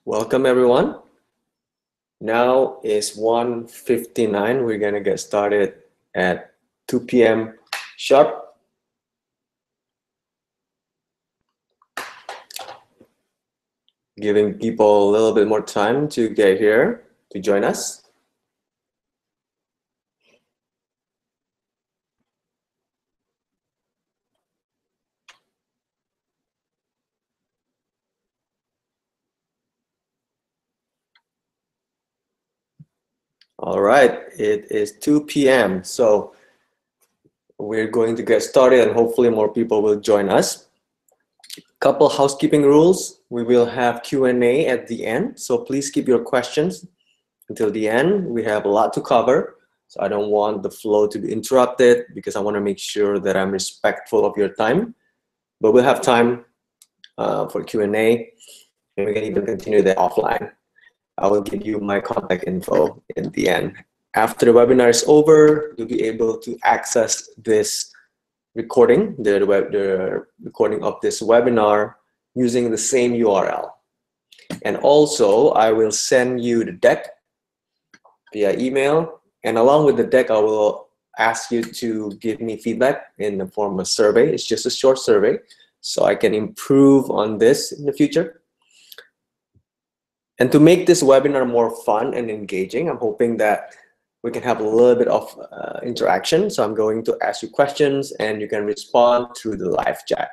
Welcome everyone. Now is 1:59. We're gonna get started at 2 p.m. sharp. Giving people a little bit more time to get here to join us. All right, it is 2 p.m. So we're going to get started and hopefully more people will join us. Couple housekeeping rules. We will have Q&A at the end, so please keep your questions until the end. We have a lot to cover, so I don't want the flow to be interrupted because I want to make sure that I'm respectful of your time. But we'll have time for Q&A, and we can even continue that offline. I will give you my contact info in the end. After the webinar is over, you'll be able to access this recording, the recording of this webinar using the same URL. And also, I will send you the deck via email. And along with the deck, I will ask you to give me feedback in the form of a survey. It's just a short survey, so I can improve on this in the future. And to make this webinar more fun and engaging, I'm hoping that we can have a little bit of interaction. So I'm going to ask you questions and you can respond through the live chat.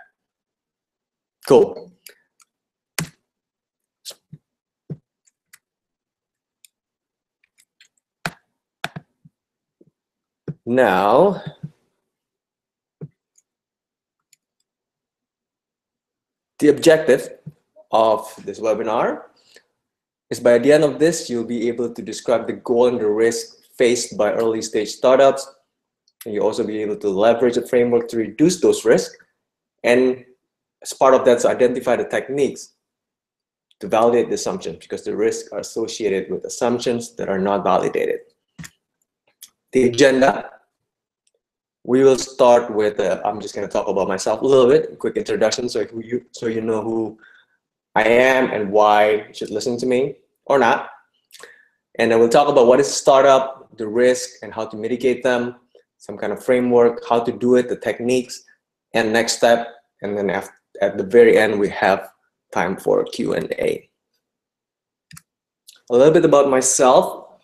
Cool. Now, the objective of this webinar is by the end of this, you'll be able to describe the goal and the risk faced by early stage startups. And you'll also be able to leverage a framework to reduce those risks. And as part of that, to identify the techniques to validate the assumptions, because the risks are associated with assumptions that are not validated. The agenda, we will start with, I'm just going to talk about myself a little bit, quick introduction, so you know who I am and why you should listen to me or not. And then we'll talk about what is a startup, the risk and how to mitigate them, some kind of framework, how to do it, the techniques, and next step. And then at the very end, we have time for Q&A. A little bit about myself.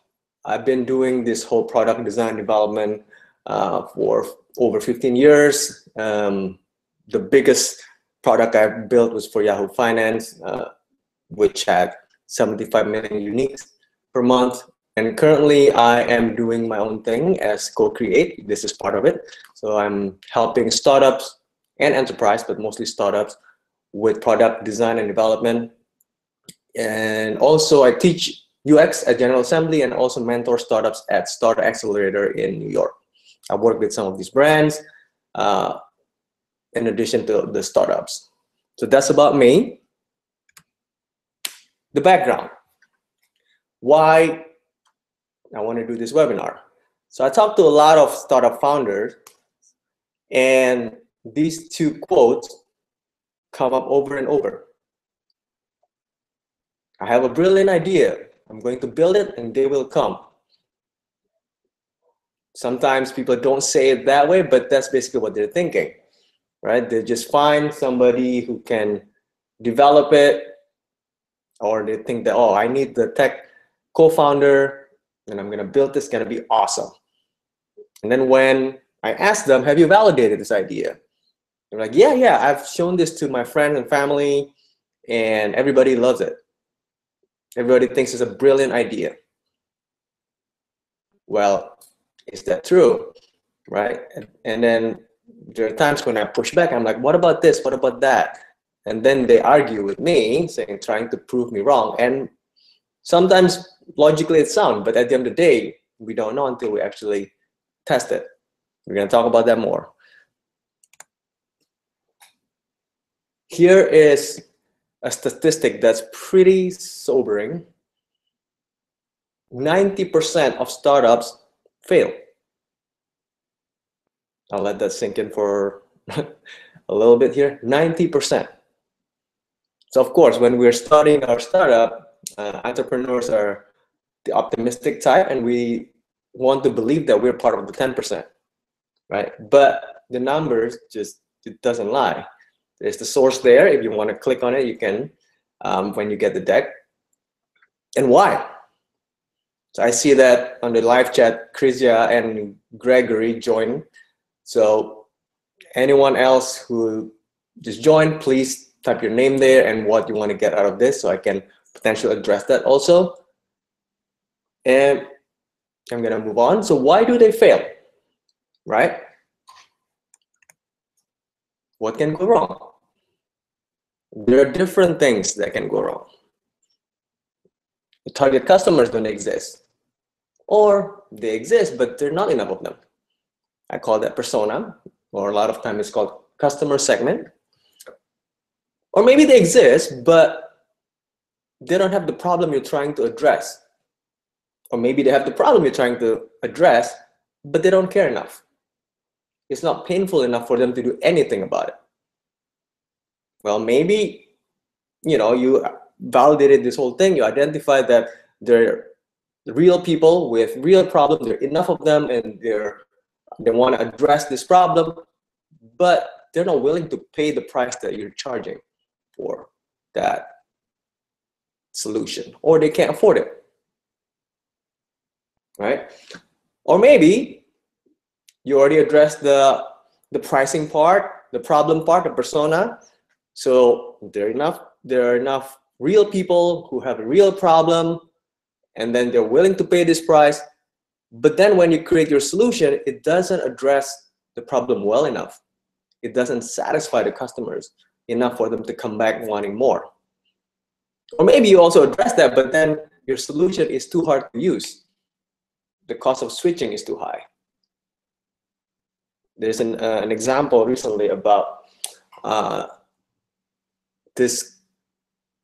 I've been doing this whole product design development for over 15 years. The biggest product I built was for Yahoo Finance, which had 75 million uniques per month. And currently I am doing my own thing as co-create. This is part of it. So I'm helping startups and enterprise, but mostly startups, with product design and development. And also I teach UX at General Assembly and also mentor startups at Startup Accelerator in New York. I work with some of these brands in addition to the startups. So that's about me. The background. Why I want to do this webinar. So I talked to a lot of startup founders, and these two quotes come up over and over. I have a brilliant idea. I'm going to build it and they will come. Sometimes people don't say it that way, but that's basically what they're thinking, right? They just find somebody who can develop it, or they think that, oh, I need the tech co-founder and I'm going to build this, going to be awesome. And then when I ask them, have you validated this idea? They're like, yeah, I've shown this to my friends and family and everybody loves it. Everybody thinks it's a brilliant idea. Well, is that true, right? And then there are times when I push back, I'm like, what about this? What about that? And then they argue with me, trying to prove me wrong. And sometimes logically it's sound, but at the end of the day, we don't know until we actually test it. We're going to talk about that more. Here is a statistic that's pretty sobering. 90% of startups fail. I'll let that sink in for a little bit here. 90%. So of course, when we're starting our startup, entrepreneurs are the optimistic type, and we want to believe that we're part of the 10%, right? But the numbers just, it doesn't lie. There's the source there. If you want to click on it, you can when you get the deck. And why? So I see that on the live chat, Krisia and Gregory joined. So anyone else who just joined, please type your name there and what you want to get out of this, so I can potentially address that also. And I'm gonna move on. So why do they fail, right? What can go wrong? There are different things that can go wrong. The target customers don't exist, or they exist, but there are not enough of them. I call that persona, or a lot of times it's called customer segment. Or maybe they exist, but they don't have the problem you're trying to address. Or maybe they have the problem you're trying to address, but they don't care enough. It's not painful enough for them to do anything about it. Well, maybe, you validated this whole thing. You identified that they're real people with real problems. There are enough of them, and they want to address this problem, but they're not willing to pay the price that you're charging for that solution, or they can't afford it, right? Or maybe you already addressed the pricing part, the problem part, the persona. So there are enough real people who have a real problem, and then they're willing to pay this price. But then when you create your solution, it doesn't address the problem well enough. It doesn't satisfy the customers enough for them to come back wanting more. Or maybe you also address that, but then your solution is too hard to use. The cost of switching is too high. There's an example recently about this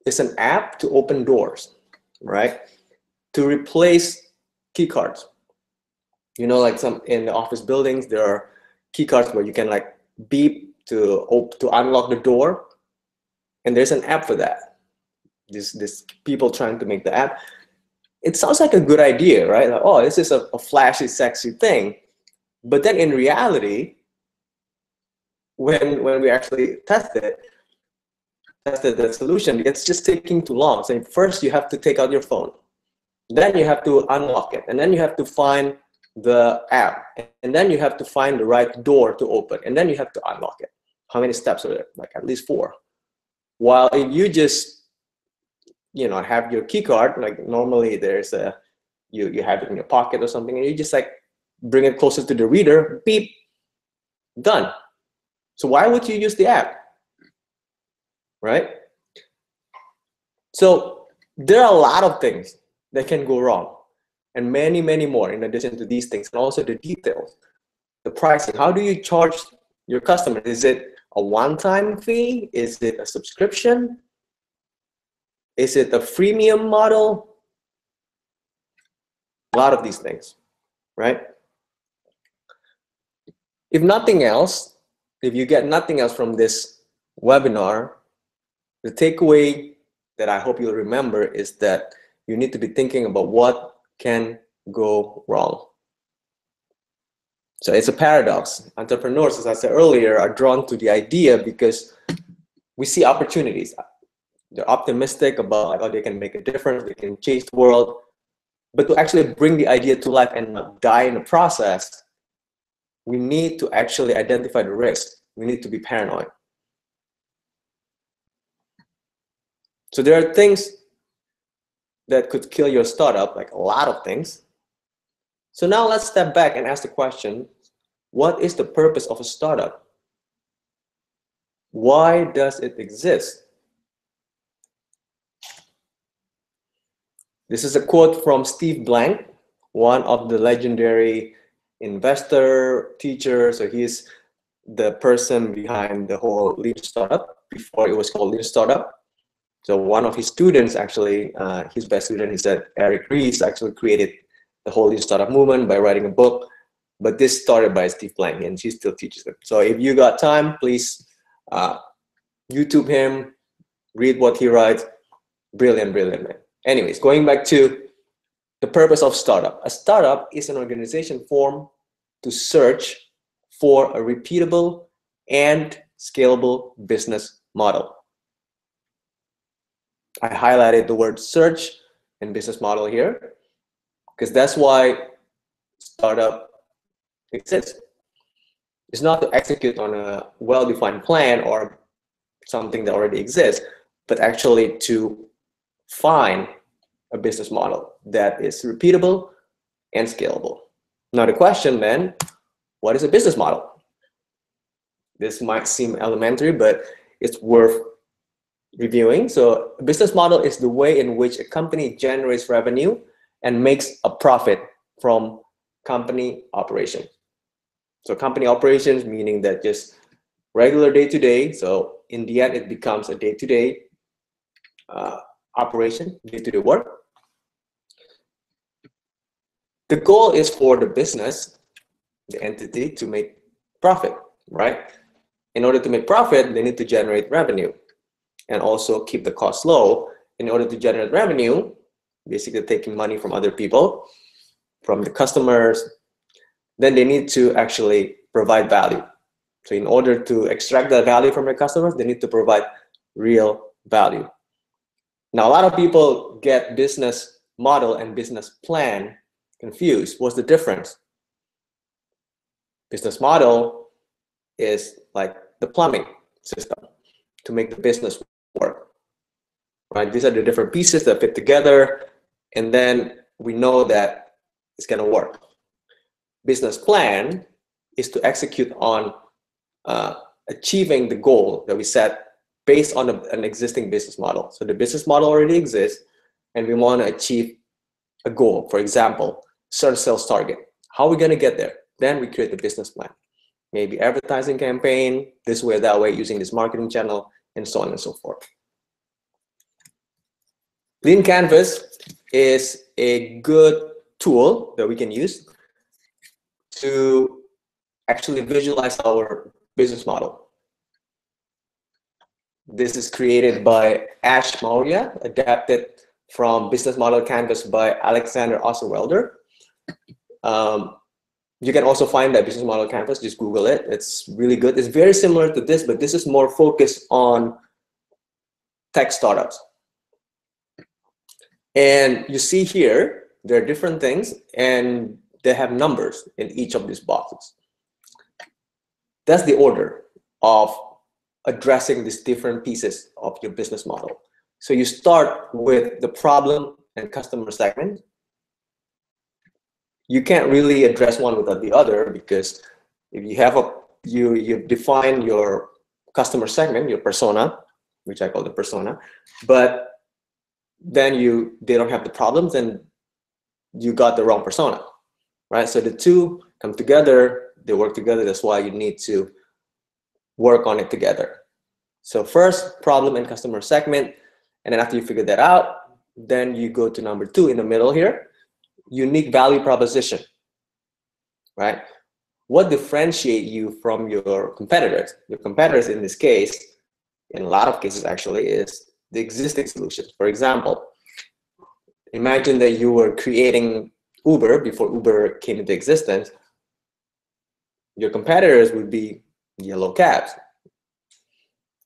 is an app to open doors, right? To replace key cards. Like some in the office buildings, there are key cards where you can like beep to unlock the door, and there's an app for that. This people trying to make the app. It sounds like a good idea, right? Like, oh, this is a flashy, sexy thing. But then in reality, when we actually tested the solution, it's just taking too long. So first you have to take out your phone, then you have to unlock it, and then you have to find the app, and then you have to find the right door to open, and then you have to unlock it. How many steps are there? Like at least 4. While if you just have your key card, like normally there's you have it in your pocket or something, and you just like bring it closer to the reader, beep, done. So why would you use the app, right? So there are a lot of things that can go wrong, and many, many more in addition to these things, and also the details, the pricing. How do you charge your customers? Is it a one-time fee? Is it a subscription? Is it a freemium model? A lot of these things, right? If nothing else, if you get nothing else from this webinar, the takeaway that I hope you'll remember is that you need to be thinking about what can go wrong. So it's a paradox. Entrepreneurs, as I said earlier, are drawn to the idea because we see opportunities. They're optimistic about like, oh, they can make a difference, they can change the world. But to actually bring the idea to life and not die in the process, we need to actually identify the risk. We need to be paranoid. So there are things that could kill your startup, like a lot of things. So now let's step back and ask the question, what is the purpose of a startup? Why does it exist? This is a quote from Steve Blank, one of the legendary investor, teacher. So he's the person behind the whole Lean Startup before it was called Lean Startup. So one of his students, actually, his best student, he said, Eric Ries actually created the whole Lean Startup movement by writing a book. But this started by Steve Blank, and he still teaches them. So if you got time, please YouTube him, read what he writes. Brilliant, brilliant man. Anyways, going back to the purpose of startup. A startup is an organization formed to search for a repeatable and scalable business model. I highlighted the word search and business model here because that's why startup exists. It's not to execute on a well-defined plan or something that already exists, but actually to find a business model that is repeatable and scalable. Now the question then, what is a business model? This might seem elementary, but it's worth reviewing. So a business model is the way in which a company generates revenue and makes a profit from company operations. So company operations, meaning that just regular day-to-day. So in the end, it becomes a day-to-day operation, day-to-day work. The goal is for the business, the entity, to make profit, right? In order to make profit, they need to generate revenue and also keep the costs low. In order to generate revenue, basically taking money from other people, from the customers, then they need to actually provide value. So in order to extract that value from their customers, they need to provide real value. Now, a lot of people get business model and business plan confused. What's the difference? Business model is like the plumbing system to make the business work, right? These are the different pieces that fit together, and then we know that it's going to work. Business plan is to execute on achieving the goal that we set based on an existing business model. So the business model already exists, and we want to achieve a goal. For example, certain sales target. How are we going to get there? Then we create the business plan. Maybe advertising campaign, this way, that way, using this marketing channel, and so on and so forth. Lean Canvas is a good tool that we can use to actually visualize our business model. This is created by Ash Maurya, adapted from Business Model Canvas by Alexander Osterwelder. You can also find that Business Model Canvas, just Google it. It's really good. It's very similar to this, but this is more focused on tech startups. And you see here, there are different things, and they have numbers in each of these boxes. That's the order of addressing these different pieces of your business model. So you start with the problem and customer segment. You can't really address one without the other, because if you have you define your customer segment, your persona, which I call the persona, but then they don't have the problems, and you got the wrong persona, right? So the two come together, they work together. That's why you need to work on it together. So first, problem and customer segment, and then after you figure that out, then you go to number 2 in the middle here, unique value proposition, right? What differentiates you from your competitors? Your competitors in this case, in a lot of cases actually, is the existing solutions. For example, imagine that you were creating Uber before Uber came into existence. Your competitors would be yellow cabs,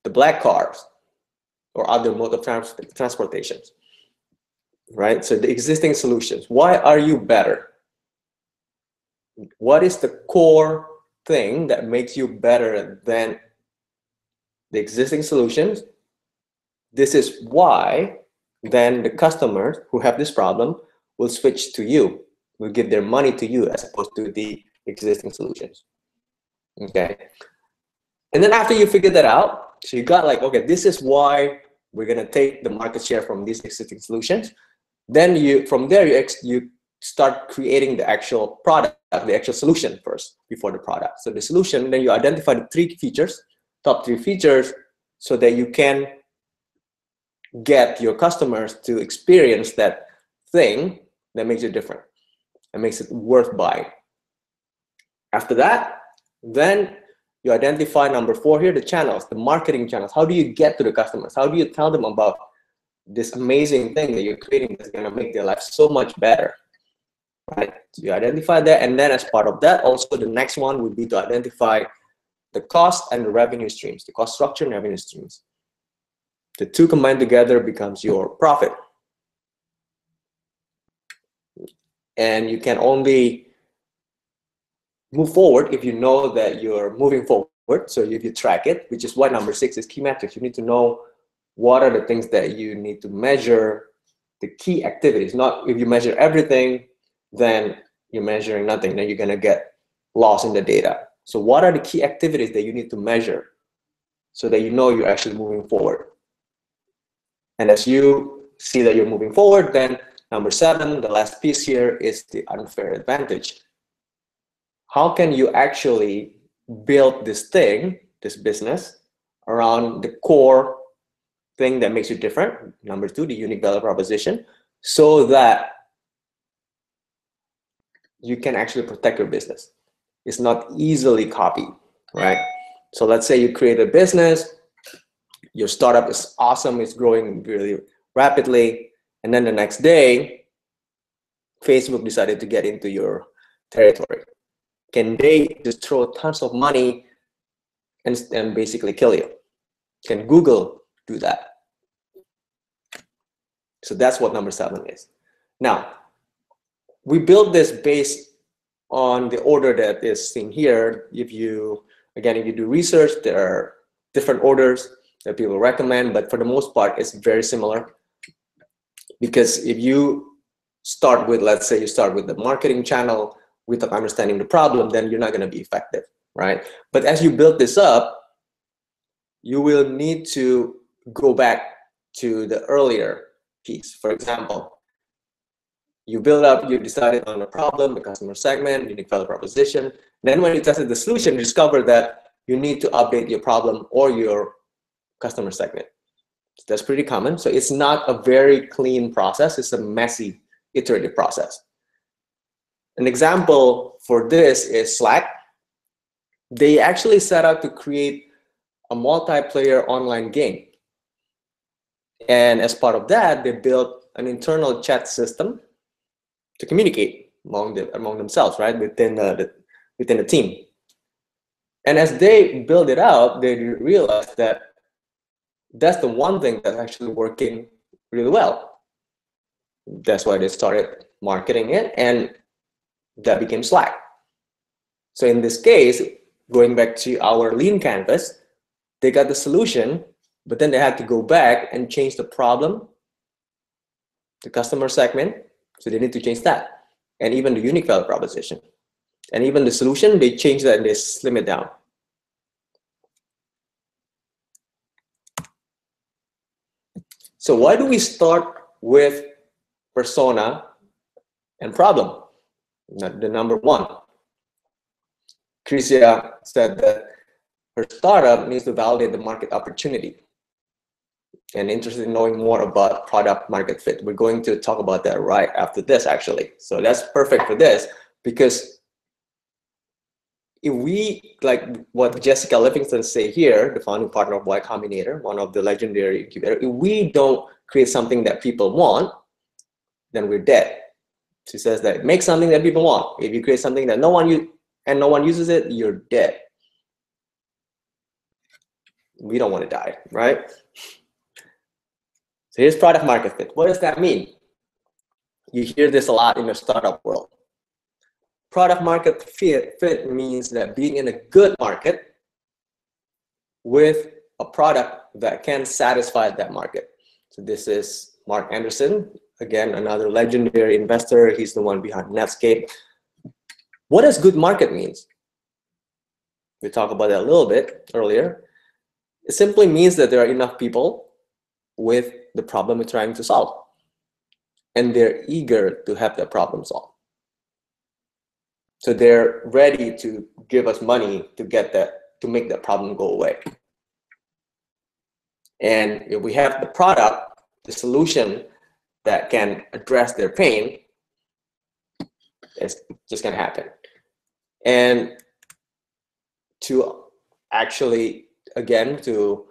the black cars, or other mode of transportations, right? So the existing solutions. Why are you better? What is the core thing that makes you better than the existing solutions? This is why then the customers who have this problem will switch to you, will give their money to you as opposed to the existing solutions. Okay. And then after you figure that out, so you got like, okay, this is why we're going to take the market share from these existing solutions. Then from there, you start creating the actual product, the actual solution first before the product. So the solution, then you identify the 3 features, top 3 features, so that you can get your customers to experience that thing that makes it different and makes it worth buying. After that, then you identify number 4 here, the channels, the marketing channels. How do you get to the customers? How do you tell them about this amazing thing that you're creating that's going to make their life so much better, right? So you identify that, and then as part of that, also the next one would be to identify the cost and the revenue streams, the cost structure and revenue streams. The two combined together becomes your profit. And you can only move forward if you know that you're moving forward. So if you track it, which is why number 6 is key metrics. You need to know what are the things that you need to measure, the key activities. Not if you measure everything, then you're measuring nothing. Then you're going to get lost in the data. So what are the key activities that you need to measure so that you know you're actually moving forward? And as you see that you're moving forward, then number 7, the last piece here, is the unfair advantage. How can you actually build this thing, this business, around the core thing that makes you different? Number 2, the unique value proposition, so that you can actually protect your business. It's not easily copied, right? So let's say you create a business, your startup is awesome, it's growing really rapidly, and then the next day, Facebook decided to get into your territory. Can they just throw tons of money and basically kill you? Can Google do that? So that's what number 7 is. Now, we built this based on the order that is seen here. If you do research, there are different orders that people recommend, but for the most part, it's very similar. Because if you start with, let's say you start with the marketing channel without understanding the problem, then you're not going to be effective, right? But as you build this up, you will need to go back to the earlier piece. For example, you build up, you decided on a problem, the customer segment, unique value proposition. Then when you tested the solution, you discover that you need to update your problem or your customer segment. So that's pretty common. So it's not a very clean process. It's a messy, iterative process. An example for this is Slack. They actually set out to create a multiplayer online game. And as part of that, they built an internal chat system to communicate among themselves, right, within the team. And as they build it out, they realize that that's the one thing that's actually working really well. That's why they started marketing it, and that became Slack. So in this case, going back to our lean canvas, they got the solution, but then they had to go back and change the problem, the customer segment, so they need to change that, and even the unique value proposition. And even the solution, they change that and they slim it down. So why do we start with persona and problem? The number 1. Tricia said that her startup needs to validate the market opportunity and interested in knowing more about product market fit. We're going to talk about that right after this, actually. So that's perfect for this, because if we, like what Jessica Livingston say here, the founding partner of Y Combinator, one of the legendary incubator, if we don't create something that people want, then we're dead. She says that make something that people want. If you create something that no one uses it, you're dead. We don't want to die, right? So here's product market fit. What does that mean? You hear this a lot in the startup world. Product market fit means that being in a good market with a product that can satisfy that market. So this is Mark Anderson, again, another legendary investor. He's the one behind Netscape. What does good market means? We talked about that a little bit earlier. It simply means that there are enough people with the problem we're trying to solve, and they're eager to have that problem solved. So they're ready to give us money to get that, to make that problem go away. And if we have the product, the solution that can address their pain, it's just gonna happen. And to actually, again, to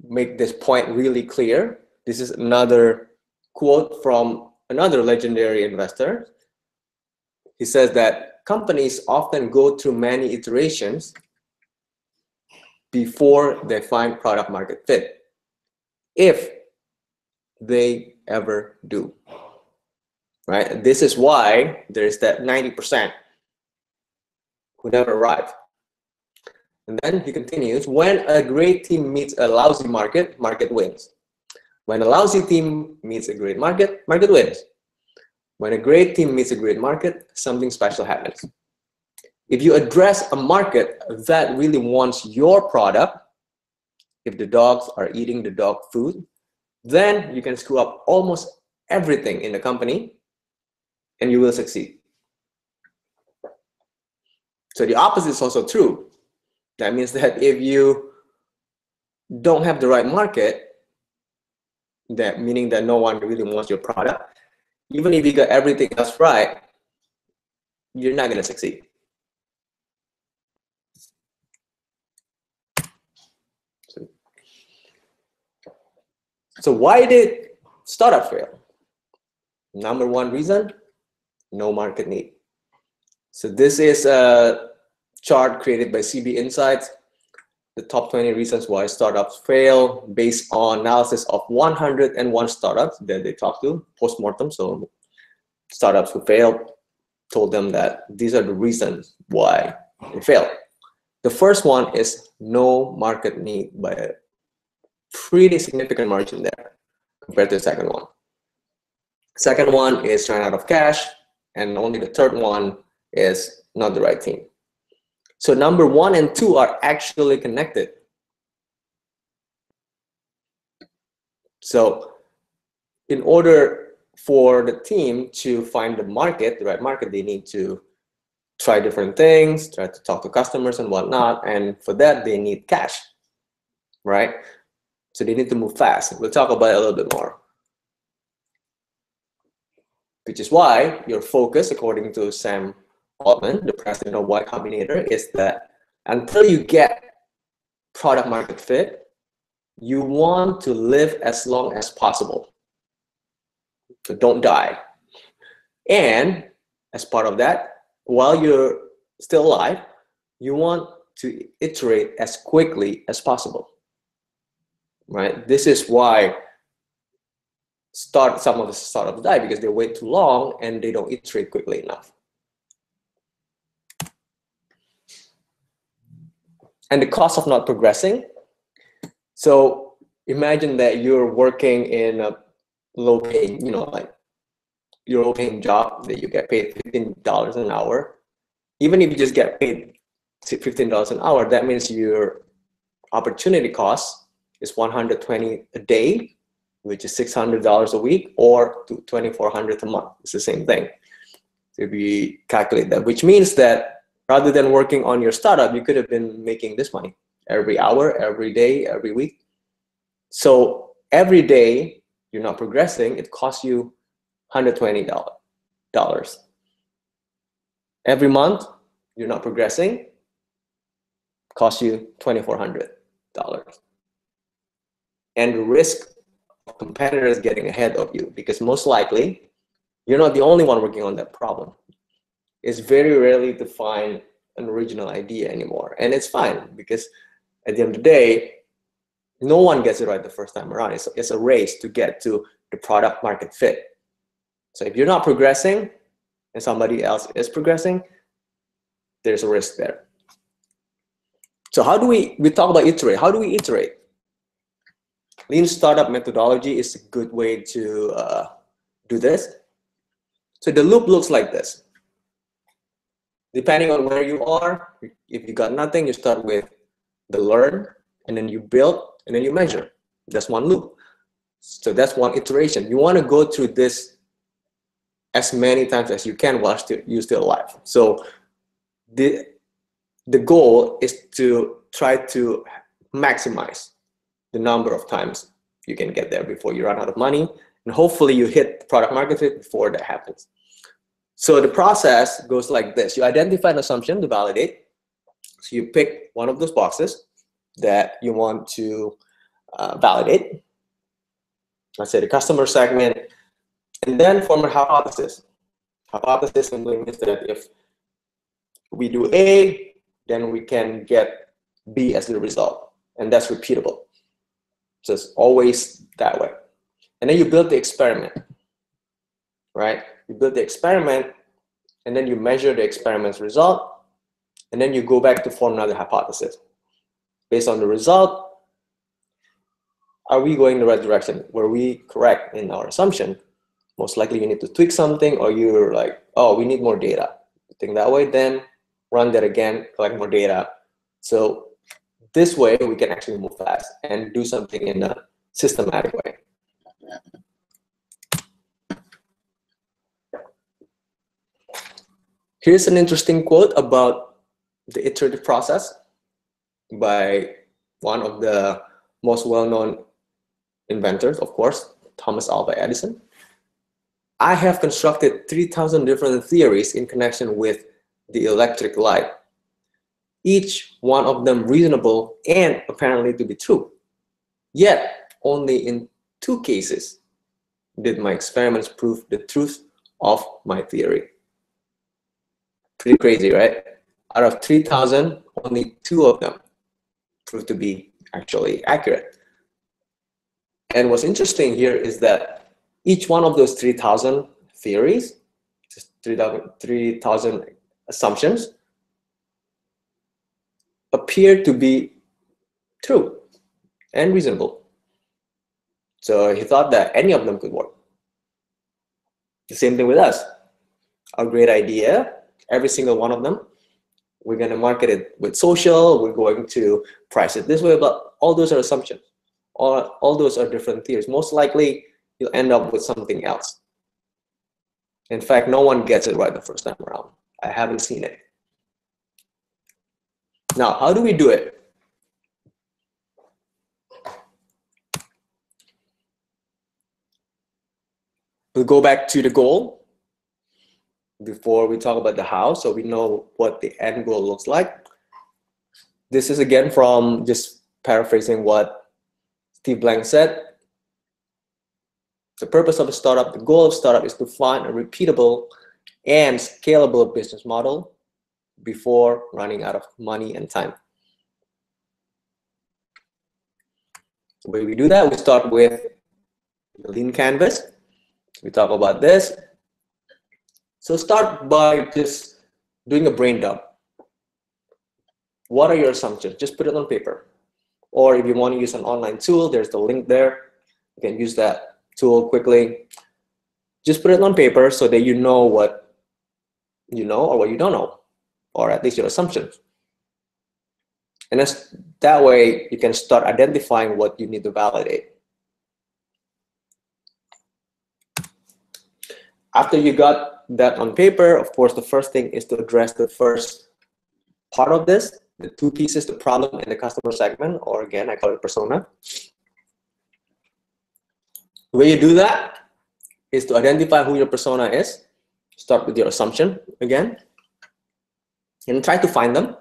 make this point really clear, This is another quote from another legendary investor. He says that companies often go through many iterations before they find product market fit, if they ever do. Right? This is why there's that 90% who never arrive. And then he continues, when a great team meets a lousy market, market wins. When a lousy team meets a great market, market wins. When a great team meets a great market, something special happens. If you address a market that really wants your product, if the dogs are eating the dog food, then you can screw up almost everything in the company and you will succeed. So the opposite is also true. That means that if you don't have the right market, that meaning that no one really wants your product, even if you got everything else right, you're not going to succeed. So why did startup fail? Number one reason, no market need. So this is a chart created by CB Insights, the top 20 reasons why startups fail, based on analysis of 101 startups that they talked to post-mortem. So startups who failed told them that these are the reasons why they failed. The first one is no market need, by a pretty significant margin there compared to the second one. Second one is run out of cash, and only the third one is not the right team. So number 1 and 2 are actually connected. So in order for the team to find the market, the right market, they need to try different things, try to talk to customers and whatnot. And for that, they need cash, right? So they need to move fast. We'll talk about it a little bit more. Which is why your focus, according to Sam Altman, the president of Y Combinator, is that until you get product market fit, you want to live as long as possible. So don't die. And as part of that, while you're still alive, you want to iterate as quickly as possible. Right? This is why some of the startups die, because they wait too long and they don't iterate quickly enough. And the cost of not progressing. So imagine that you're working in a low-paying, like your low-paying job that you get paid $15 an hour. Even if you just get paid $15 an hour, that means your opportunity cost is $120 a day, which is $600 a week, or $2,400 a month. It's the same thing. So if we calculate that, which means that rather than working on your startup, you could have been making this money every hour, every day, every week. So every day you're not progressing, it costs you $120. Every month you're not progressing, costs you $2,400. And the risk of competitors getting ahead of you, because most likely you're not the only one working on that problem. It's very rarely to find an original idea anymore. And it's fine, because at the end of the day, no one gets it right the first time around. It's a race to get to the product market fit. So if you're not progressing and somebody else is progressing, there's a risk there. So how do we talk about iterate? How do we iterate? Lean startup methodology is a good way to do this. So the loop looks like this. Depending on where you are, if you got nothing, you start with the learn, and then you build, and then you measure. That's one loop. So that's one iteration. You want to go through this as many times as you can while you're still alive. So the goal is to try to maximize the number of times you can get there before you run out of money, and hopefully you hit product market fit before that happens. So the process goes like this. You identify an assumption to validate. So you pick one of those boxes that you want to validate. let's say the customer segment, and then form a hypothesis. Hypothesis simply means that if we do A, then we can get B as the result, and that's repeatable. So it's always that way. And then you build the experiment, right? You build the experiment, and then you measure the experiment's result, and then you go back to form another hypothesis. Based on the result, are we going in the right direction? Were we correct in our assumption? Most likely you need to tweak something, or you're like, oh, we need more data. You think that way, then run that again, collect more data. So this way we can actually move fast and do something in a systematic way. Here's an interesting quote about the iterative process by one of the most well-known inventors, of course, Thomas Alva Edison. I have constructed 3,000 different theories in connection with the electric light, each one of them reasonable and apparently to be true. Yet, only in 2 cases did my experiments prove the truth of my theory. Pretty crazy, right? Out of 3,000, only 2 of them proved to be actually accurate. And what's interesting here is that each one of those 3,000 theories, just 3,000 assumptions, appear to be true and reasonable. So he thought that any of them could work. The same thing with us. Our great idea, every single one of them, we're going to market it with social, we're going to price it this way, but all those are assumptions. All those are different theories. Most likely, you'll end up with something else. In fact, no one gets it right the first time around. I haven't seen it. Now, how do we do it? We'll go back to the goal before we talk about the how, so we know what the end goal looks like. This is again from just paraphrasing what Steve Blank said. The purpose of a startup, the goal of startup is to find a repeatable and scalable business model before running out of money and time. The way we do that, we start with the lean canvas. We talk about this. So start by just doing a brain dump. What are your assumptions? Just put it on paper. Or if you want to use an online tool, there's the link there. You can use that tool quickly. Just put it on paper so that you know what you know or what you don't know, or at least your assumptions. And that way you can start identifying what you need to validate. After you got that on paper, of course, the first thing is to address the first part of this, the 2 pieces, the problem and the customer segment, or again, I call it persona. The way you do that is to identify who your persona is. Start with your assumption again, and try to find them,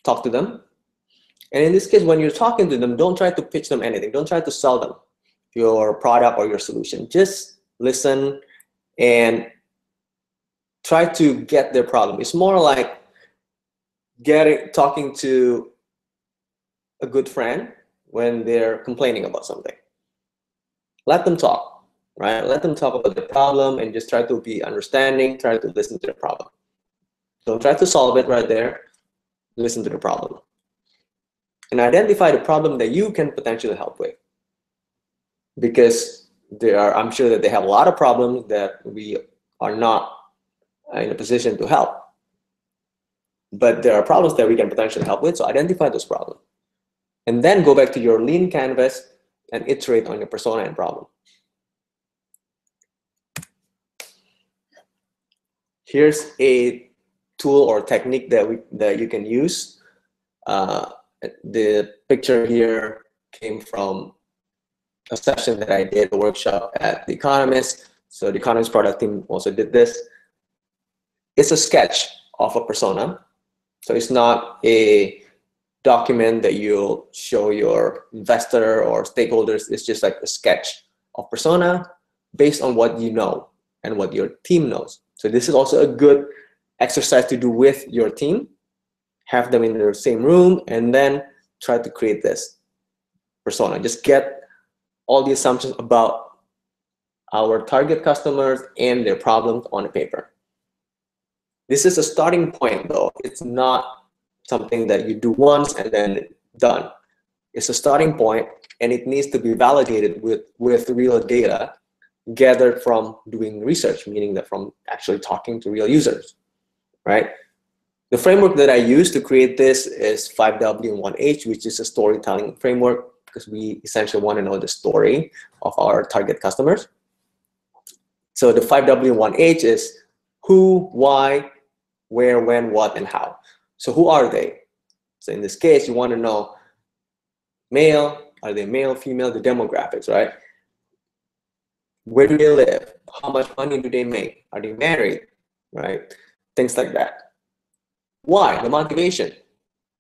talk to them. And in this case, when you're talking to them, don't try to pitch them anything. Don't try to sell them your product or your solution. Just listen and try to get their problem. It's more like talking to a good friend when they're complaining about something. Let them talk, right? Let them talk about the problem and just try to be understanding, try to listen to the problem. Don't try to solve it right there. Listen to the problem. And identify the problem that you can potentially help with. Because I'm sure that they have a lot of problems that we are not in a position to help. But there are problems that we can potentially help with, so identify those problems. And then go back to your lean canvas and iterate on your persona and problem. Here's a tool or technique that you can use. The picture here came from a session that I did, a workshop at The Economist. So The Economist product team also did this. It's a sketch of a persona. So it's not a document that you'll show your investor or stakeholders. It's just like a sketch of persona based on what you know and what your team knows. So this is also a good exercise to do with your team. Have them in the same room and then try to create this persona. Just get all the assumptions about our target customers and their problems on a paper. This is a starting point though. It's not something that you do once and then done. It's a starting point and it needs to be validated with real data gathered from doing research, meaning that from actually talking to real users, right? The framework that I use to create this is 5W and 1H, which is a storytelling framework because we essentially want to know the story of our target customers. So the 5W and 1H is who, why, where, when, what, and how. So who are they? So in this case, you want to know male, are they male, female, the demographics, right? Where do they live? How much money do they make? Are they married, right? Things like that. Why? The motivation.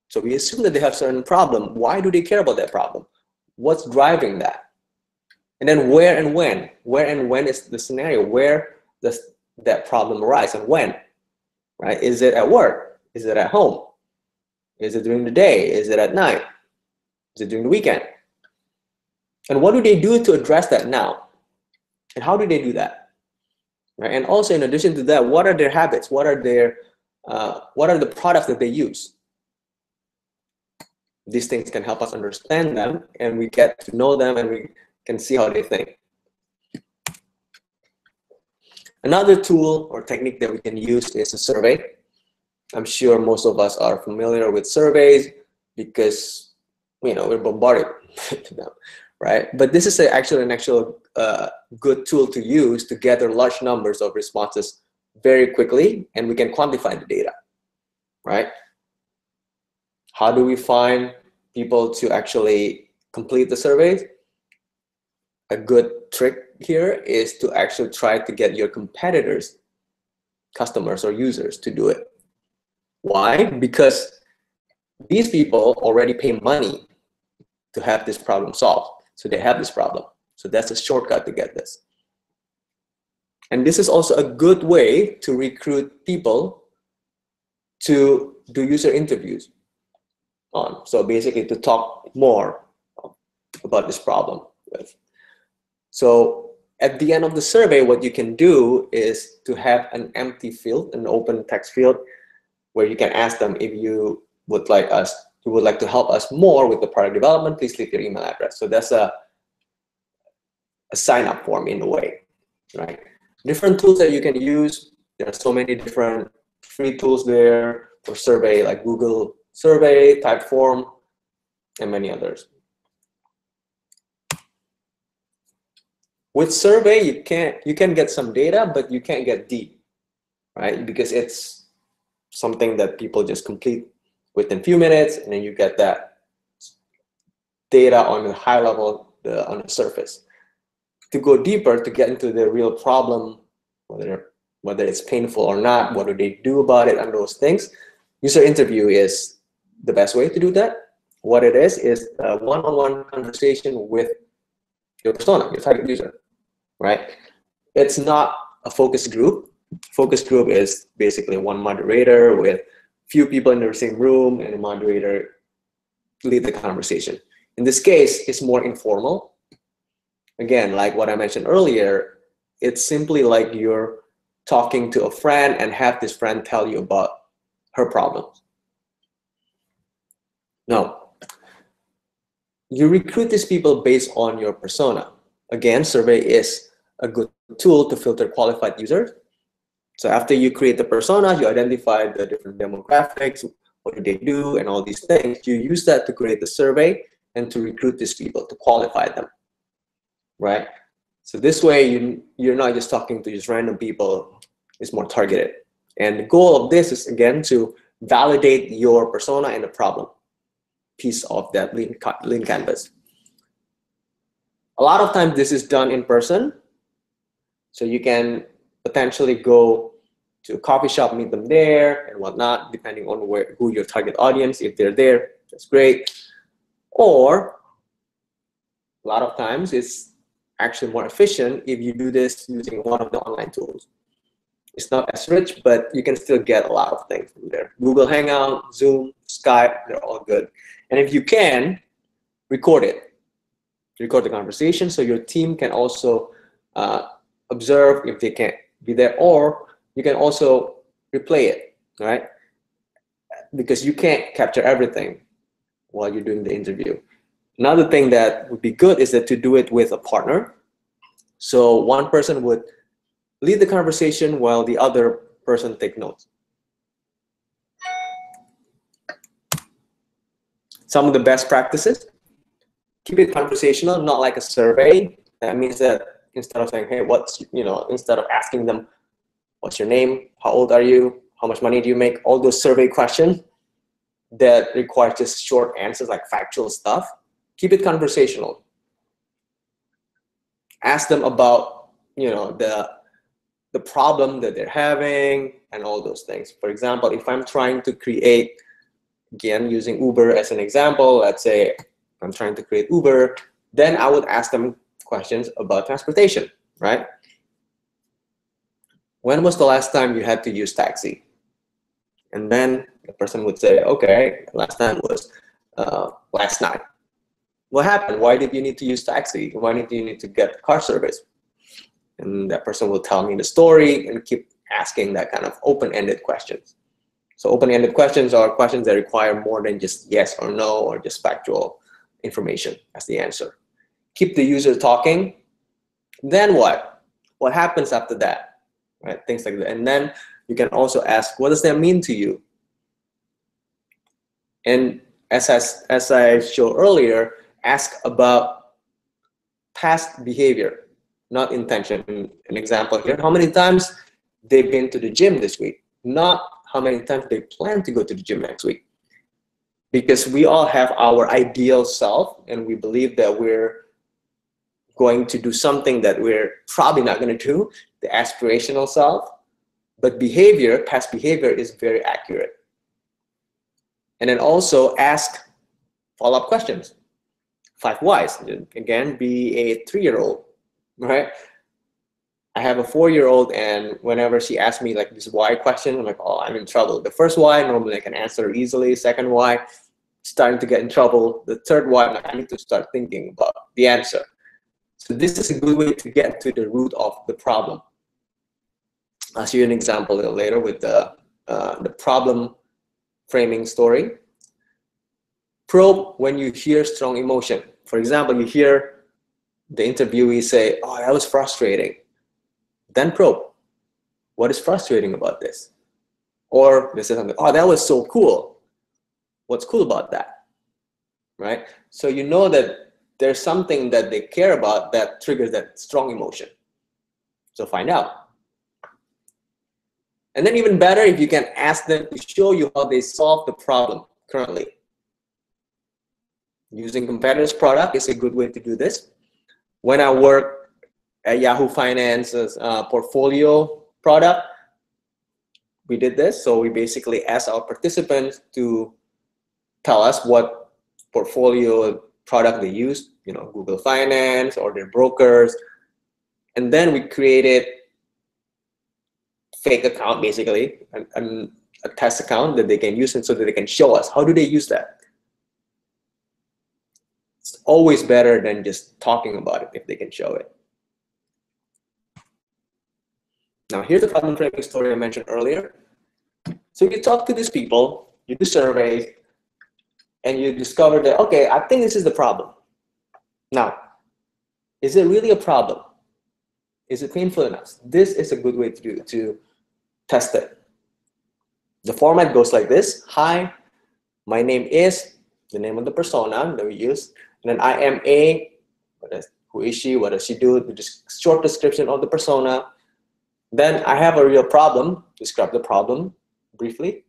So we assume that they have a certain problem. Why do they care about that problem? What's driving that? And then where and when? Where and when is the scenario? Where does that problem arise and when? Right? Is it at work? Is it at home? Is it during the day? Is it at night? Is it during the weekend? And what do they do to address that now? And how do they do that? Right? And also, in addition to that, what are their habits? What are the products that they use? These things can help us understand them, and we get to know them, and we can see how they think. Another tool or technique that we can use is a survey. I'm sure most of us are familiar with surveys because we're bombarded with them, right? But this is actually an actual good tool to use to gather large numbers of responses very quickly, and we can quantify the data, right? How do we find people to actually complete the surveys? A good trick here is to actually try to get your competitors, customers or users to do it. Why? Because these people already pay money to have this problem solved. So they have this problem. So that's a shortcut to get this. And this is also a good way to recruit people to do user interviews on. So basically to talk more about this problem with. So at the end of the survey, what you can do is to have an empty field, an open text field, where you can ask them if you would like to help us more with the product development, please leave your email address. So that's a sign up form in a way, right? Different tools that you can use. There are so many different free tools there for survey, like Google Survey, Typeform, and many others. With survey, you can get some data, but you can't get deep, right? Because it's something that people just complete within a few minutes, and then you get that data on a high level, on the surface. To go deeper, to get into the real problem, whether it's painful or not, what do they do about it, and those things, user interview is the best way to do that. What it is a one-on-one conversation with your persona, your target user, right? It's not a focus group. Focus group is basically one moderator with few people in the same room, and a moderator lead the conversation. In this case, it's more informal. Again, like what I mentioned earlier, it's simply like you're talking to a friend and have this friend tell you about her problems. No. You recruit these people based on your persona. Again, survey is a good tool to filter qualified users. So after you create the persona, you identify the different demographics, what do they do, and all these things. You use that to create the survey and to recruit these people, to qualify them, right? So this way, you're not just talking to just random people. It's more targeted. And the goal of this is, again, to validate your persona and the problem piece of that lean canvas. A lot of times this is done in person. So you can potentially go to a coffee shop, meet them there and whatnot, depending on who your target audience, if they're there, that's great. Or a lot of times it's actually more efficient if you do this using one of the online tools. It's not as rich, but you can still get a lot of things from there. Google Hangout, Zoom, Skype, they're all good. And if you can, record it. Record the conversation so your team can also observe if they can't be there, or you can also replay it, right? Because you can't capture everything while you're doing the interview. Another thing that would be good is that to do it with a partner. So one person would lead the conversation while the other person takes notes. Some of the best practices: keep it conversational, not like a survey. That means that instead of saying, hey, instead of asking them, what's your name? How old are you? How much money do you make? All those survey questions that require just short answers like factual stuff. Keep it conversational. Ask them about, the problem that they're having and all those things. For example, if I'm trying to create, again, using Uber as an example, let's say I'm trying to create Uber, then I would ask them questions about transportation, right? When was the last time you had to use taxi? And then the person would say, okay, last time was last night. What happened? Why did you need to use taxi? Why did you need to get car service? And that person will tell me the story and keep asking that kind of open-ended questions. So open-ended questions are questions that require more than just yes or no or just factual information as the answer. Keep the user talking. Then what? What happens after that? Right? Things like that. And then you can also ask, what does that mean to you? And as I showed earlier, ask about past behavior, not intention. An example here: how many times they've been to the gym this week, not how many times they plan to go to the gym next week. Because we all have our ideal self, and we believe that we're going to do something that we're probably not going to do, the aspirational self. But behavior, past behavior, is very accurate. And then also ask follow-up questions. 5 whys. Again, be a 3-year-old, right? I have a 4-year-old, and whenever she asks me like this why question, I'm like, oh, I'm in trouble. The first why, normally I can answer easily. Second why, starting to get in trouble. The third why, I'm like, I need to start thinking about the answer. So this is a good way to get to the root of the problem. I'll show you an example a little later with the problem framing story. Probe when you hear strong emotion. For example, you hear the interviewee say, oh, that was frustrating. Then probe, what is frustrating about this? Or they say something, oh, that was so cool. What's cool about that? Right? So you know that there's something that they care about that triggers that strong emotion. So find out. And then even better if you can ask them to show you how they solve the problem currently. Using competitors' product is a good way to do this. When I work at Yahoo Finance's portfolio product, we did this. So we basically asked our participants to tell us what portfolio product they use, Google Finance or their brokers. And then we created fake account, basically, a test account that they can use, and so that they can show us how do they use that. It's always better than just talking about it if they can show it. Now here's the problem framing story I mentioned earlier. So you talk to these people, you do surveys, and you discover that, okay, I think this is the problem. Now, is it really a problem? Is it painful enough? This is a good way to test it. The format goes like this. Hi, my name is, the name of the persona that we use, and then I am a, who is she, what does she do, just short description of the persona. Then I have a real problem, describe the problem briefly.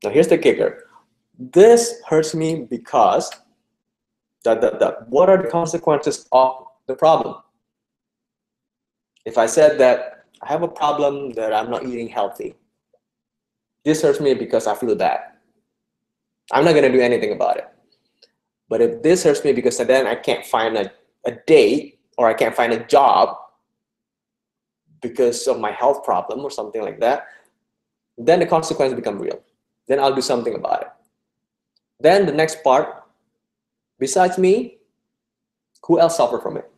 Now here's the kicker. This hurts me because, what are the consequences of the problem? If I said that I have a problem that I'm not eating healthy, this hurts me because I feel bad. I'm not going to do anything about it. But if this hurts me because then I can't find a date or I can't find a job because of my health problem or something like that, then the consequences become real. Then I'll do something about it. Then the next part, besides me, who else suffer from it?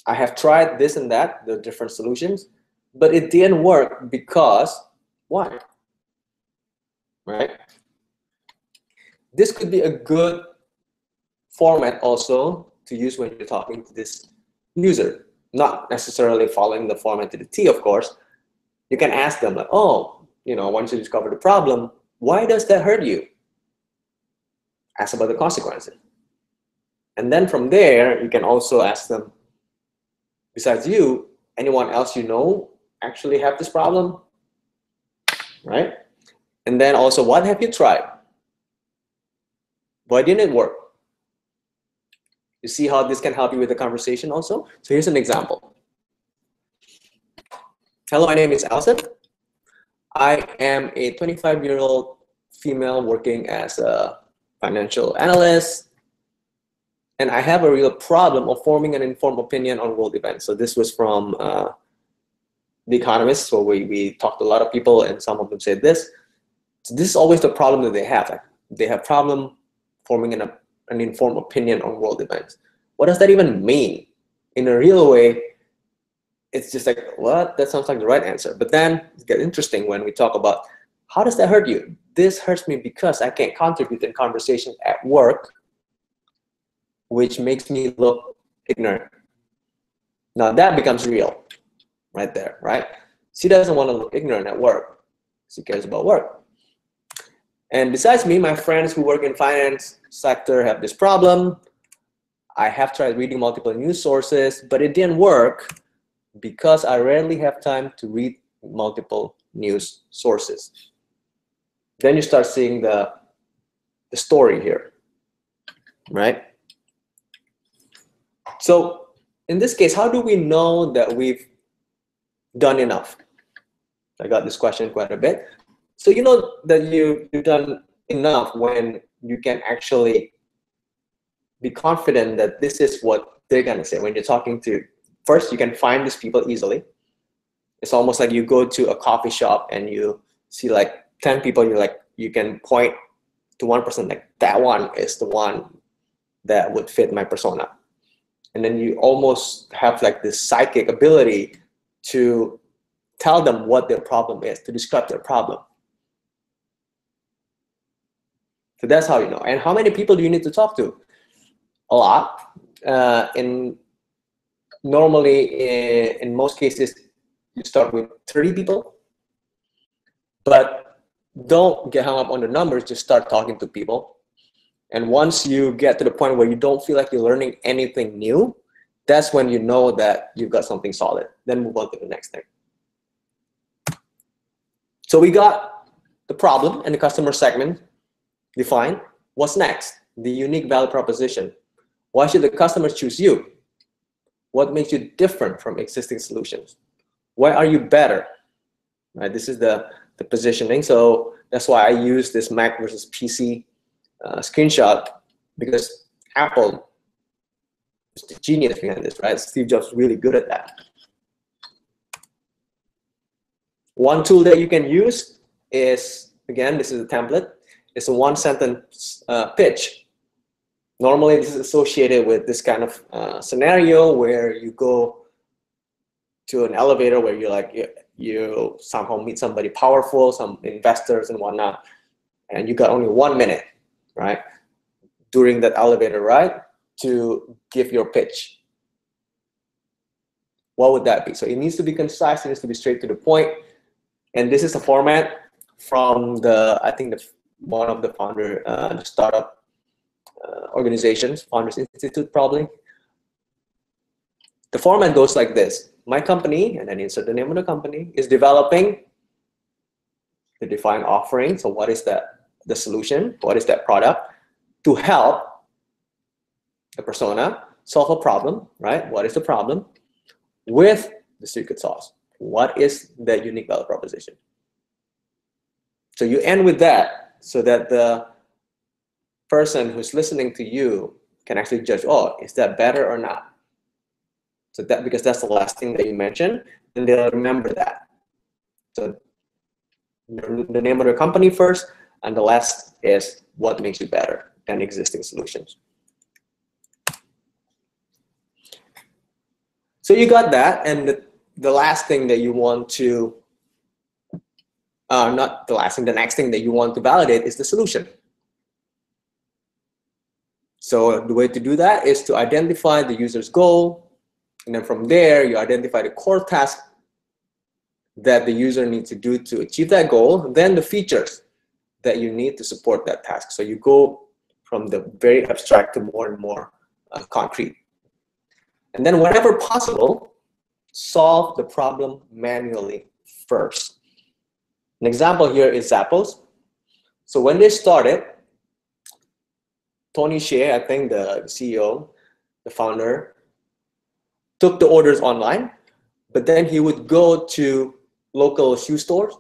I have tried this and that, the different solutions, but it didn't work because why? Right? This could be a good format also to use when you're talking to this user, not necessarily following the format to the T, of course. You can ask them like, oh, once you discover the problem, why does that hurt you? Ask about the consequences. And then from there, you can also ask them, besides you, anyone else you know actually have this problem, right? And then also, what have you tried? Why didn't it work? You see how this can help you with the conversation also? So here's an example. Hello, my name is Allison. I am a 25-year-old female working as a financial analyst, and I have a real problem of forming an informed opinion on world events. So this was from The Economist. So we talked to a lot of people, and some of them said this. So this is always the problem that they have. Like, they have problem forming an informed opinion on world events. What does that even mean? In a real way, it's just like, what? That sounds like the right answer. But then it gets interesting when we talk about, how does that hurt you? This hurts me because I can't contribute in conversations at work, which makes me look ignorant. Now that becomes real right there, right? She doesn't want to look ignorant at work. She cares about work. And besides me, my friends who work in finance sector have this problem. I have tried reading multiple news sources, but it didn't work because I rarely have time to read multiple news sources. Then you start seeing the story here, right? So in this case, how do we know that we've done enough? I got this question quite a bit. So you know that you've done enough when you can actually be confident that this is what they're gonna say. When you're talking to, first you can find these people easily. It's almost like you go to a coffee shop and you see like 10 people, you can point to one person, like that one is the one that would fit my persona. And then you almost have like this psychic ability to tell them what their problem is, to describe their problem. So that's how you know. And how many people do you need to talk to? A lot. Normally, in most cases, you start with 30 people. But don't get hung up on the numbers, just start talking to people. And once you get to the point where you don't feel like you're learning anything new, that's when you know that you've got something solid. Then move on to the next thing. So we got the problem and the customer segment defined. What's next? The unique value proposition. Why should the customers choose you? What makes you different from existing solutions? Why are you better? Right, this is the positioning. So that's why I use this Mac versus PC screenshot, because Apple is the genius behind this, right? Steve Jobs is really good at that. One tool that you can use is, again, this is a template. It's a one-sentence pitch. Normally, this is associated with this kind of scenario where you go to an elevator where you somehow meet somebody powerful, some investors and whatnot, and you got only 1 minute, right, during that elevator ride to give your pitch. What would that be? So it needs to be concise, it needs to be straight to the point. And this is a format from one of the founder, the startup organizations, Founders Institute probably. The format goes like this. My company, and then insert the name of the company, is developing the defined offering. So what is the solution? What is that product? To help the persona solve a problem, right? What is the problem? With the secret sauce. What is the unique value proposition? So you end with that so that the person who's listening to you can actually judge, oh, is that better or not? So that, because that's the last thing that you mentioned, and they'll remember that. So the name of the company first, and the last is what makes you better than existing solutions. So you got that, and the last thing that you want to, not the last thing, the next thing that you want to validate is the solution. So the way to do that is to identify the user's goal, and then from there you identify the core task that the user needs to do to achieve that goal, and then the features that you need to support that task. So you go from the very abstract to more and more concrete. And then whenever possible, solve the problem manually first. An example here is Zappos. So when they started, Tony Hsieh, I think the CEO, the founder, took the orders online, but then he would go to local shoe stores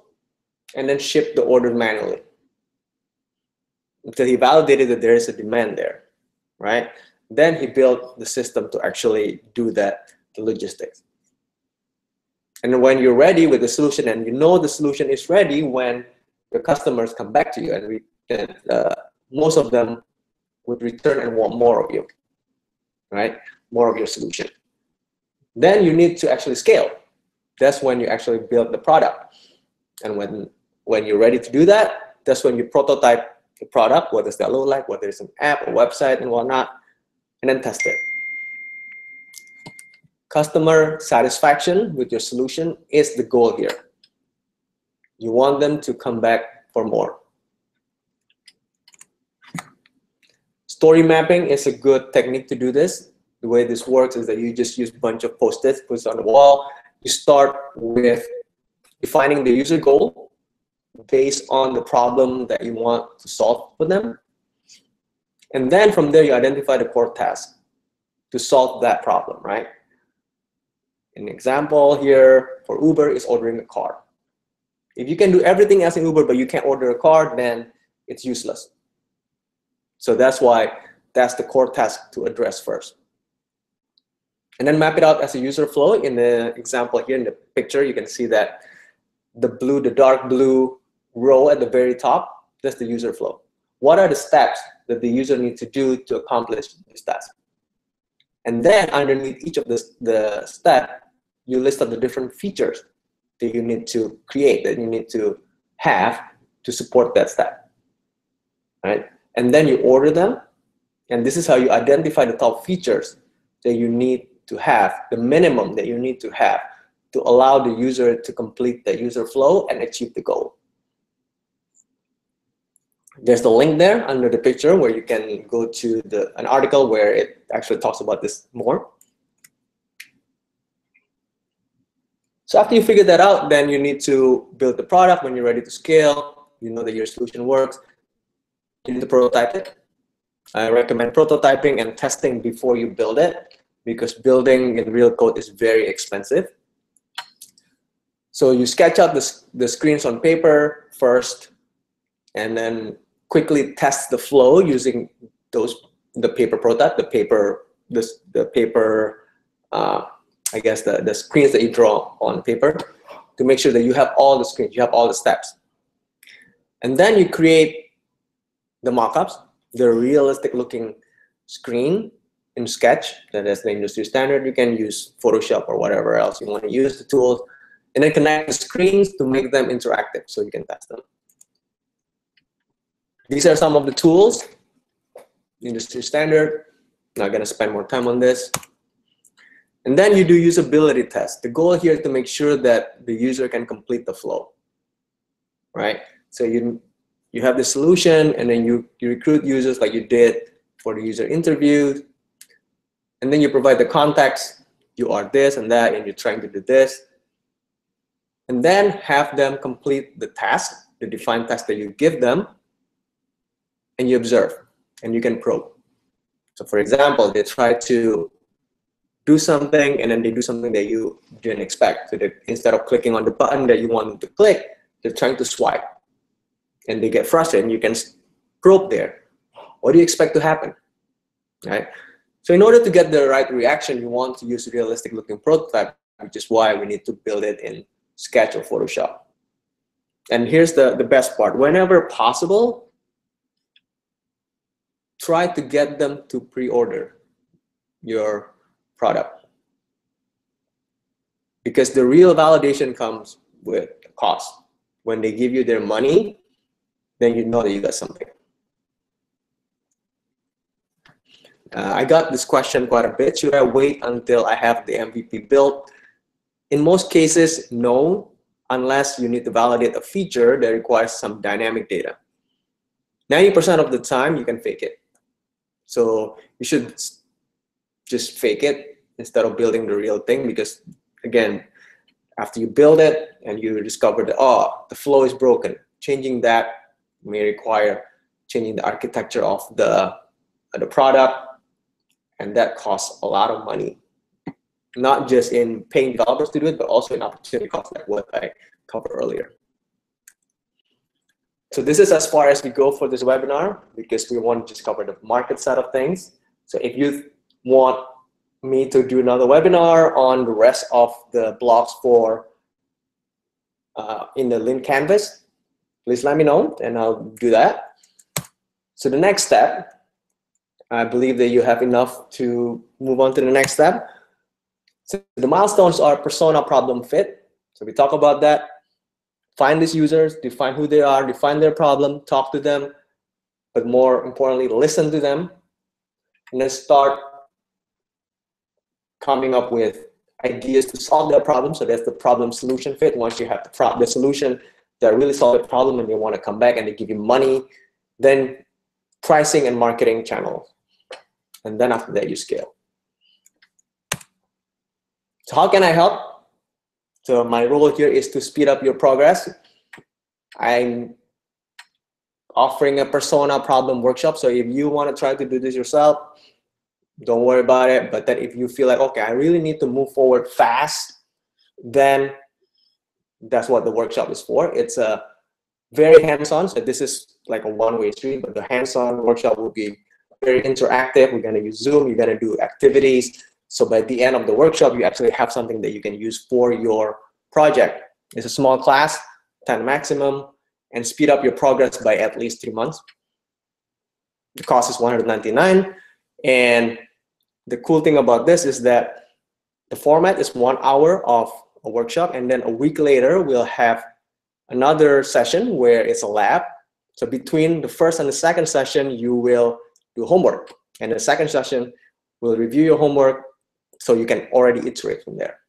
and then ship the orders manually until he validated that there is a demand there, right? Then he built the system to actually do that, the logistics. And when you're ready with the solution, and you know the solution is ready when your customers come back to you, and most of them would return and want more of you, right? More of your solution. Then you need to actually scale. That's when you actually build the product. And when you're ready to do that, that's when you prototype the product. What does that look like? Whether it's an app, a website, and whatnot, and then test it. Customer satisfaction with your solution is the goal here. You want them to come back for more. Story mapping is a good technique to do this. The way this works is that you just use a bunch of post-its, put it on the wall. You start with defining the user goal based on the problem that you want to solve for them. And then from there, you identify the core task to solve that problem, right? An example here for Uber is ordering a car. If you can do everything else in Uber, but you can't order a car, then it's useless. So that's why that's the core task to address first. And then map it out as a user flow. In the example here in the picture, you can see that the dark blue row at the very top, that's the user flow. What are the steps that the user needs to do to accomplish this task? And then underneath each of the step, you list out the different features that you need to create, that you need to have to support that step, right? And then you order them, and this is how you identify the top features that you need to have, the minimum that you need to have to allow the user to complete the user flow and achieve the goal. There's the link there under the picture where you can go to an article where it actually talks about this more. So after you figure that out, then you need to build the product. When you're ready to scale, you know that your solution works, you need to prototype it. I recommend prototyping and testing before you build it, because building in real code is very expensive. So you sketch out the screens on paper first, and then quickly test the flow using the paper prototype, the paper I guess the screens that you draw on paper, to make sure that you have all the screens, you have all the steps. And then you create the mockups, the realistic looking screen in Sketch, that is the industry standard. You can use Photoshop or whatever else you want to use, the tools, and then connect the screens to make them interactive so you can test them. These are some of the tools, industry standard. Not going to spend more time on this. And then you do usability tests. The goal here is to make sure that the user can complete the flow, right? So you have the solution, and then you recruit users like you did for the user interviews, and then you provide the context. You are this and that, and you're trying to do this. And then have them complete the task, the defined task that you give them, and you observe, and you can probe. So for example, they try to do something, and then they do something that you didn't expect. So that instead of clicking on the button that you want them to click, they're trying to swipe. And they get frustrated, and you can probe there. What do you expect to happen, right? So in order to get the right reaction, you want to use a realistic looking prototype, which is why we need to build it in Sketch or Photoshop. And here's the best part. Whenever possible, try to get them to pre-order your product, because the real validation comes with cost. When they give you their money, then you know that you got something. I got this question quite a bit. Should I wait until I have the MVP built? In most cases, no, unless you need to validate a feature that requires some dynamic data. 90% of the time, you can fake it. So you should just fake it instead of building the real thing, because again, after you build it and you discover that, oh, the flow is broken, changing that may require changing the architecture of the product, and that costs a lot of money, not just in paying developers to do it, but also in opportunity costs, like what I covered earlier. So this is as far as we go for this webinar, because we want to just cover the market side of things. So if you want me to do another webinar on the rest of the blocks for in the Lean Canvas, please let me know and I'll do that. So the next step, I believe that you have enough to move on to the next step. So the milestones are persona problem fit. So we talk about that. Find these users, define who they are, define their problem, talk to them, but more importantly, listen to them, and then start coming up with ideas to solve their problem. So that's the problem solution fit. Once you have the solution that really solve the problem and they want to come back and they give you money, then pricing and marketing channels. And then after that, you scale. So how can I help? So my role here is to speed up your progress. I'm offering a persona problem workshop. So if you want to try to do this yourself, don't worry about it. But then if you feel like, okay, I really need to move forward fast, then that's what the workshop is for. It's a very hands-on. So this is like a one-way street, but the hands-on workshop will be very interactive. We're going to use Zoom. You're going to do activities. So by the end of the workshop, you actually have something that you can use for your project. It's a small class, 10 maximum, and speed up your progress by at least 3 months. The cost is $199. And the cool thing about this is that the format is 1 hour of a workshop, and then a week later, we'll have another session where it's a lab. So between the first and the second session, you will do homework. And the second session will review your homework so you can already iterate from there.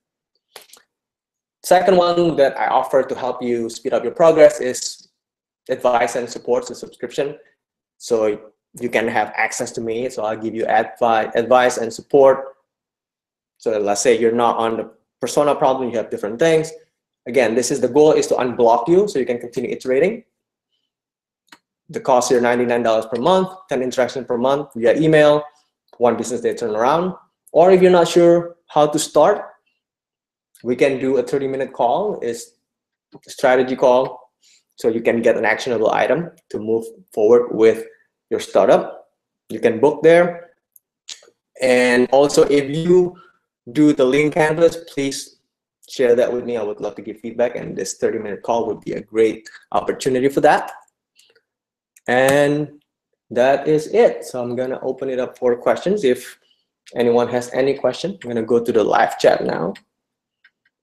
Second one that I offer to help you speed up your progress is advice and support, so subscription. So you can have access to me. So I'll give you advice and support. So let's say you're not on the persona problem, you have different things. Again, the goal is to unblock you so you can continue iterating. The cost here, $99 per month, 10 interactions per month via email, 1 business day turnaround. Or if you're not sure how to start, we can do a 30-minute call. It's a strategy call, so you can get an actionable item to move forward with your startup. You can book there. And also, if you do the Lean Canvas, please share that with me. I would love to give feedback, and this 30-minute call would be a great opportunity for that. And that is it. So I'm gonna open it up for questions. If anyone has any question, I'm gonna go to the live chat now.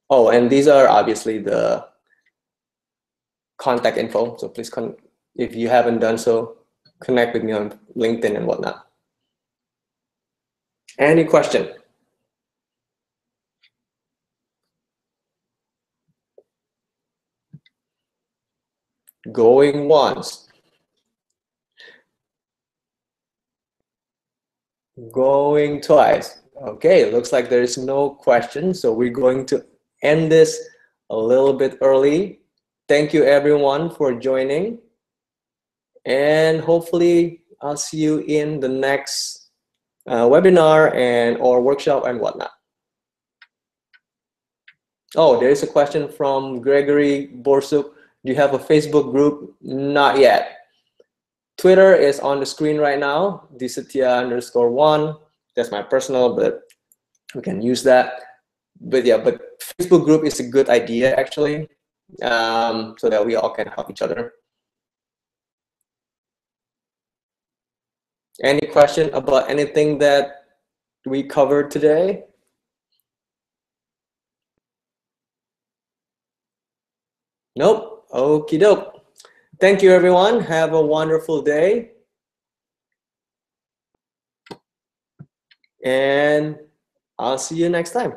Oh, and these are obviously the contact info. So please, if you haven't done so, connect with me on LinkedIn and whatnot. Any question? Going once. Going twice. Okay, looks like there is no question. So we're going to end this a little bit early. Thank you everyone for joining. And hopefully I'll see you in the next webinar or workshop and whatnot. Oh, there is a question from Gregory Borsuk. Do you have a Facebook group? Not yet. Twitter is on the screen right now, dsatya_1. That's my personal, but we can use that. But yeah, but Facebook group is a good idea actually, so that we all can help each other. Any question about anything that we covered today? Nope. Okie doke. Thank you, everyone. Have a wonderful day. And I'll see you next time.